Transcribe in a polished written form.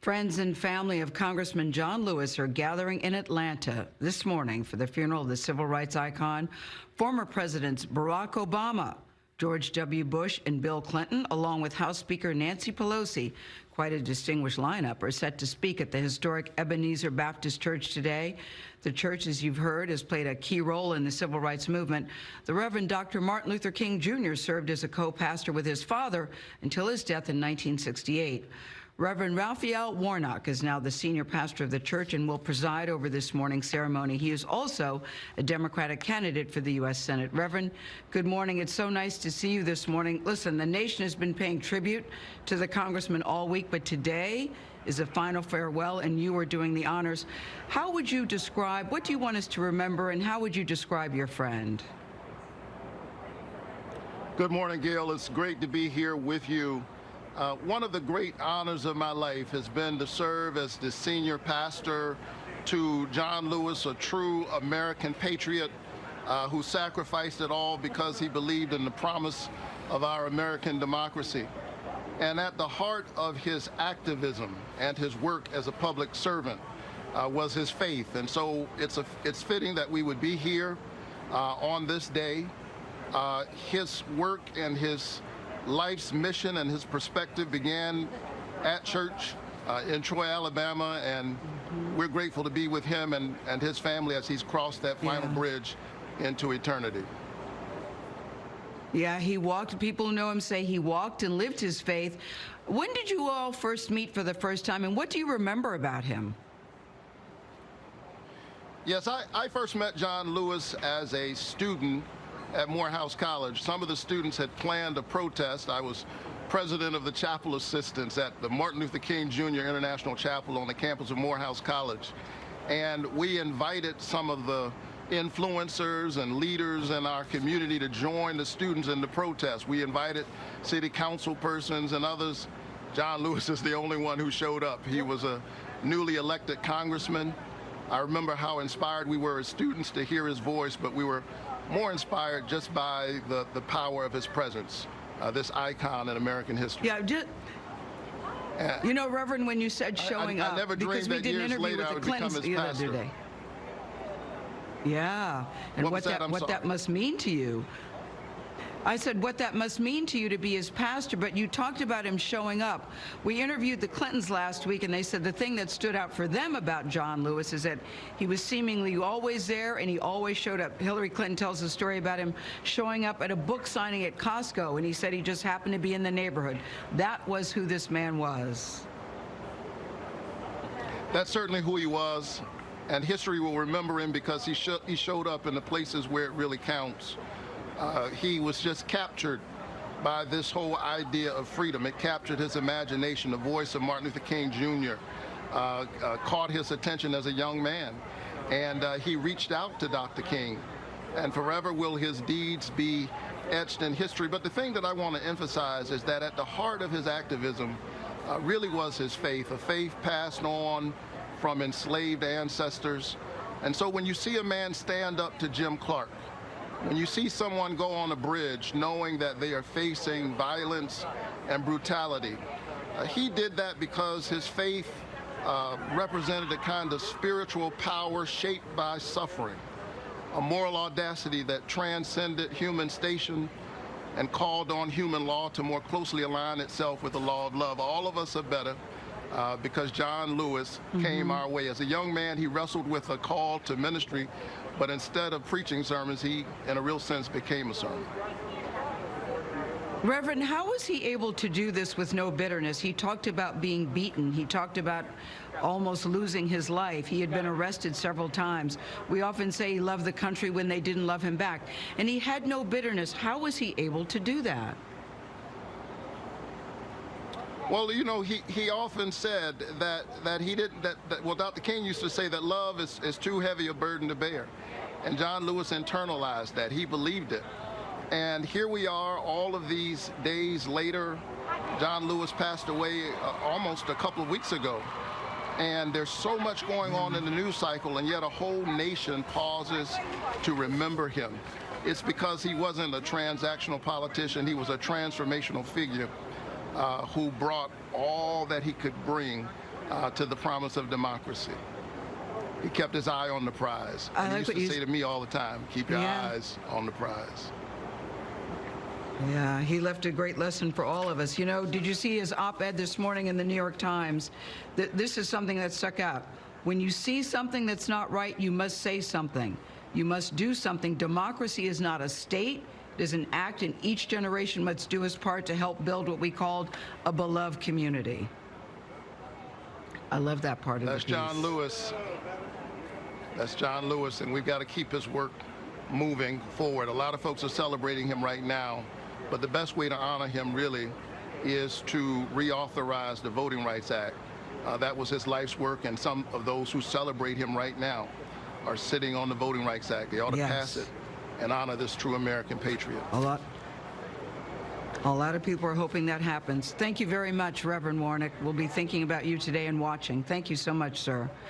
Friends and family of Congressman John Lewis are gathering in Atlanta this morning for the funeral of the civil rights icon, former Presidents Barack Obama, George W. Bush, and Bill Clinton, along with House Speaker Nancy Pelosi. Quite a distinguished lineup are set to speak at the historic Ebenezer Baptist Church today. The church, as you've heard, has played a key role in the civil rights movement. The Reverend Dr. Martin Luther King Jr. served as a co-pastor with his father until his death in 1968. Reverend Raphael Warnock is now the senior pastor of the church and will preside over this morning's ceremony. He is also a Democratic candidate for the U.S. Senate. Reverend, good morning. It's so nice to see you this morning. Listen, the nation has been paying tribute to the congressman all week, but today is a final farewell, and you are doing the honors. How would you describe, what do you want us to remember, and how would you describe your friend? Good morning, Gail. It's great to be here with you. One of the great honors of my life has been to serve as the senior pastor to John Lewis, a true American patriot who sacrificed it all because he believed in the promise of our American democracy. And at the heart of his activism and his work as a public servant was his faith. And so it's fitting that we would be here on this day. His work and his life's mission and his perspective began at church in Troy, Alabama, and we're grateful to be with him and his family as he's crossed that final bridge into eternity. Yeah, he walked. People who know him say he walked and lived his faith. When did you all first meet for the first time, and what do you remember about him? Yes, I first met John Lewis as a student at Morehouse College. Some of the students had planned a protest. I was president of the chapel assistants at the Martin Luther King Jr. International Chapel on the campus of Morehouse College. And we invited some of the influencers and leaders in our community to join the students in the protest. We invited city council persons and others. John Lewis is the only one who showed up. He was a newly elected congressman. I remember how inspired we were as students to hear his voice, but we were more inspired just by the power of his presence, this icon in American history. Yeah, you know, Reverend, when you said showing I never up, dreamed because we that did an years interview later with I the would become Clintons his the pastor. other day. Yeah, and what that must mean to you. I said what that must mean to you to be his pastor, but you talked about him showing up. We interviewed the Clintons last week, and they said the thing that stood out for them about John Lewis is that he was seemingly always there, and he always showed up. Hillary Clinton tells a story about him showing up at a book signing at Costco, and he said he just happened to be in the neighborhood. That was who this man was. That's certainly who he was, and history will remember him because he showed up in the places where it really counts. He was just captured by this whole idea of freedom. It captured his imagination. The voice of Martin Luther King Jr. Caught his attention as a young man, and he reached out to Dr. King, and forever will his deeds be etched in history. But the thing that I want to emphasize is that at the heart of his activism really was his faith, a faith passed on from enslaved ancestors. And so when you see a man stand up to Jim Clark, when you see someone go on a bridge knowing that they are facing violence and brutality, he did that because his faith represented a kind of spiritual power shaped by suffering, a moral audacity that transcended human station and called on human law to more closely align itself with the law of love. All of us are better because John Lewis came our way. As a young man, he wrestled with a call to ministry, but instead of preaching sermons, he, in a real sense, became a sermon. Reverend, how was he able to do this with no bitterness? He talked about being beaten. He talked about almost losing his life. He had been arrested several times. We often say he loved the country when they didn't love him back. And he had no bitterness. How was he able to do that? Well, you know, he often said that he didn't, well, Dr. King used to say that love is too heavy a burden to bear. And John Lewis internalized that. He believed it. And here we are all of these days later. John Lewis passed away almost a couple of weeks ago. And there's so much going on in the news cycle, and yet a whole nation pauses to remember him. It's because he wasn't a transactional politician. He was a transformational figure who brought all that he could bring to the promise of democracy. He kept his eye on the prize. I And like he what used to say to me all the time, keep your Yeah. eyes on the prize. Yeah, he left a great lesson for all of us. You know, did you see his op-ed this morning in the New York Times? This is something that stuck out. When you see something that's not right, you must say something. You must do something. Democracy is not a state. It is an act, and each generation must do its part to help build what we called a beloved community. I love that part of That's the piece. John Lewis. That's John Lewis, and we've got to keep his work moving forward. A lot of folks are celebrating him right now, but the best way to honor him really is to reauthorize the Voting Rights Act. That was his life's work, and some of those who celebrate him right now are sitting on the Voting Rights Act. They ought to Yes. pass it and honor this true American patriot. A lot of people are hoping that happens. Thank you very much, Reverend Warnock. We'll be thinking about you today and watching. Thank you so much, sir.